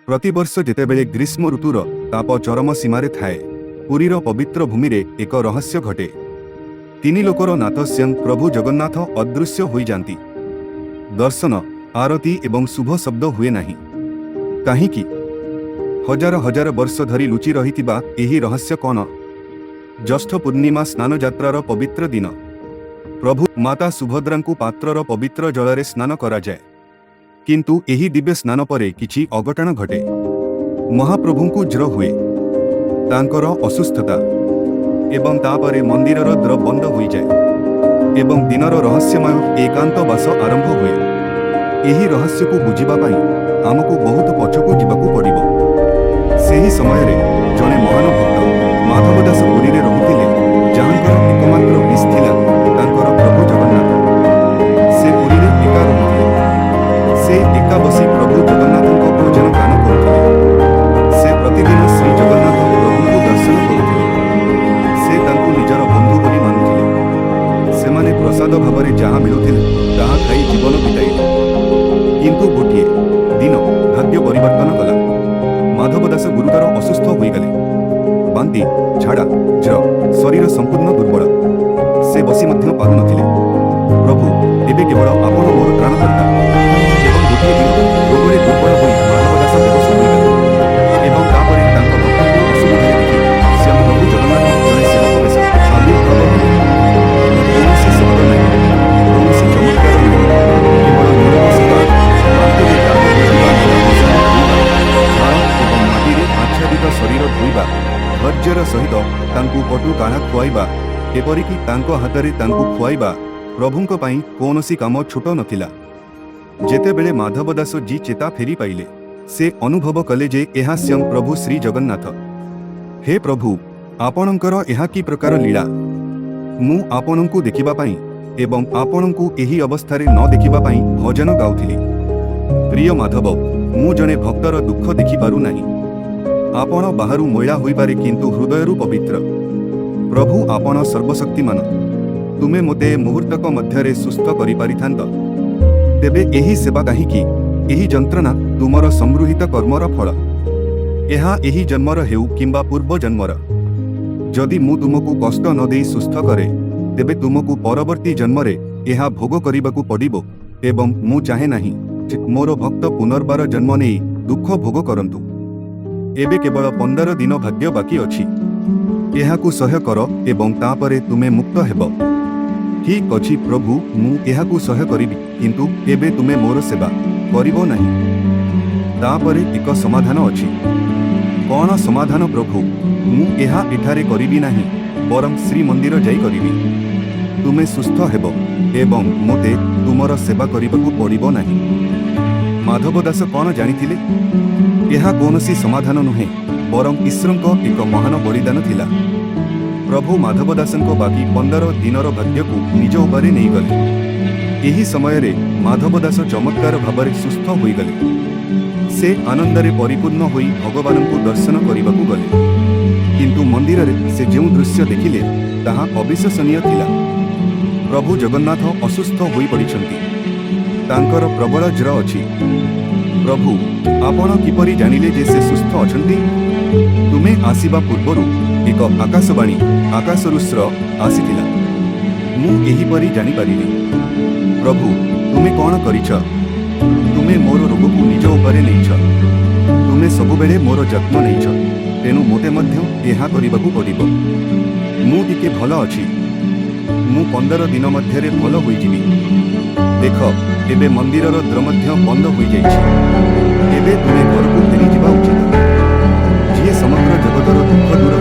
प्रतिवर्ष जेतेबेले ग्रीष्म ऋतुर ताप चरम सीमारे थाए पुरीर पवित्र भूमि रे एक रहस्य घटे। तीन लोकर नाथ स्वयं प्रभु जगन्नाथ अदृश्य होई जांती। दर्शन आरती एवं शुभ शब्द हुए नहीं। काहींकि हजार हजार वर्ष धरी लुचि रहितिबा एही रहस्य कौन? ज्येष्ठ पूर्णिमा स्नान यात्रार पवित्र दिन प्रभु माता सुभद्रांकु पात्रर पवित्र जलरे स्नान कराए। किंतु एही दिव्य स्नान परे किछि अघटन घटे। महाप्रभुंकु ज्वर हुए, तांकर असुस्थता एवं तापरे मंदिरर द्र बंद होई जाए एवं दिनर रहस्यमय एकांत वास आरंभ हुए। एही रहस्य को बुझिबा पई आमको बहुत पछकु जिबाकु पड़िबो। सेही समय रे जने महान भक्त माधव दास पुरी रे रहुथिले, जहांकर एकमात्र विष थिला तांकर प्रभु जगन्नाथ। से पुरी रे एका रहुथिले। से एका बसी प्रभु जगन्नाथंको भोजन पान करुथिले। से प्रतिदिन श्री जगन्नाथ प्रभुଙ୍କୁ दर्शन करुथिले। से तांकु निजर बंधु बोली मानुथिले। सेमाने प्रसाद भावरे जहाँ मिलुथिले ताहा खाई जीवन बिताइले। किंतु गोटिए दिन भाग्य परिवर्तन कला। माधव दास गुरुतर असुस्थ हो गले। बांती, झाड़ा, ज्वर, शरीर संपूर्ण दुर्बल। से बसी मध्य पारु नथिले। प्रभु एबे केवल आपण मोर त्राणकर्ता। एवं गोटिए दिन रोगरे दुर्बल होई माधव दास बेहोश हो गले। एवं तापरे तांको भक्तଙ୍କୁ असुविधारे देखि स्वयं प्रभु जगन्नाथ जने सेवक बेश आविर्भाव हेले। कौनसी शब्द नहीं, कौनसी चमत्कार नहीं, केवल निरवसिका बांतीरे दाग आच्छादित शरीर धोइबा, धैर्यर सहित तांकु पटु काढ़ा खुआइबा, एपरिकी तांको हातरे तांकु खुआइबा प्रभुंक पई कौनसी काम छोट नथिला। जेतेबेले माधव दास जी चेता फेरी पाइले, से अनुभव कले जे एहा स्वयं प्रभु श्री जगन्नाथ। हे प्रभु, आपणकर एहा की प्रकार लीला। मु आपणंकु देखिबा पई एवं आपणंकु एही अवस्थारे न देखिबा पई भजन गाउथिली। प्रिय माधव, मु जने भक्तर दुख देखि पारु नाही। आपण बाहरु मैला होई पारे किंतु हृदयरु पवित्र। प्रभु आपण सर्वशक्तिमान। तुमे मोते मुहूर्तक मध्यरे सुस्थ करि पारिथांत। तेबे एही सेवा काहीकि? एही जंत्रणा तुमर संगृहीत कर्मर फल। एहा एही जन्मर हेउ किंबा पूर्व जन्मर। जदि मु तुमको कष्ट न देई सुस्थ करे, तेबे तुमको परवर्ती जन्मरे एहा भोग करिबाकु पड़िबो। एवं मु चाहे नाही मोर भक्त पुनर्बार जन्म नेई दुख भोग करंतु। एबे केवल 15 दिन भाग्य बाकी अछि। एहाकु सह्य कर एवं तापरे तुमे मुक्त हेब। ठीक अछि प्रभु, मु एहाकु सह्य करिबि, किंतु एबे तुमे मोर सेवा करिबो नाही। तापरे एक समाधान अछि। कोन समाधान प्रभु? मु एहा एठारे करिबि नाही, बरं श्री मंदिर जाई करिबि। तुमे सुस्थ हेब एवं मोते तुमर सेवा करिबाकु पड़िबो नाही। माधव दास कौन जानिथिले? यह कौनसी समाधान नुहे, बरं ईश्वरंक एक महान बलिदान थिला। प्रभु माधव दासंको बाकी 15 दिनर भाग्य को निज उपरे नहीं गले। एही समय रे माधव दास चमत्कार भावरे सुस्थ होई गले। से आनंदरे परिपूर्ण होई भगवानंको दर्शन करिबाकु गले। किंतु मंदिर रे से जेउ दृश्य देखिले ताहा अविश्वसनीय थिला। प्रभु जगन्नाथ असुस्थ होई पड़िछंती। तांकर प्रबल ज्वर अछि। प्रभु, आपण किपरि जानिले जे से सुस्थ अछंती? तुमे आसीबा पूर्वरु एक आकाशवाणी आकाशरु स्वर आसीथिला। मु एही परि जानि पारिली। प्रभु, तुमे कोन करिछ? तुमे मोर रोगकु निज उपरे नेइछ। तुमे सबुबेले मोर जत्न नेइछ। तेनु मोते मध्य एहा करिबाकु पड़िबो। मु टिके भल अछि। मु 15 दिन मध्यरे भल होई जिबि। देख, एबे मंदिरर द्र मध्य बंद होई जाइछि। एबे तुमे घरकु फेरी जिबा उचित। जिए समग्र जगतर दुख दूर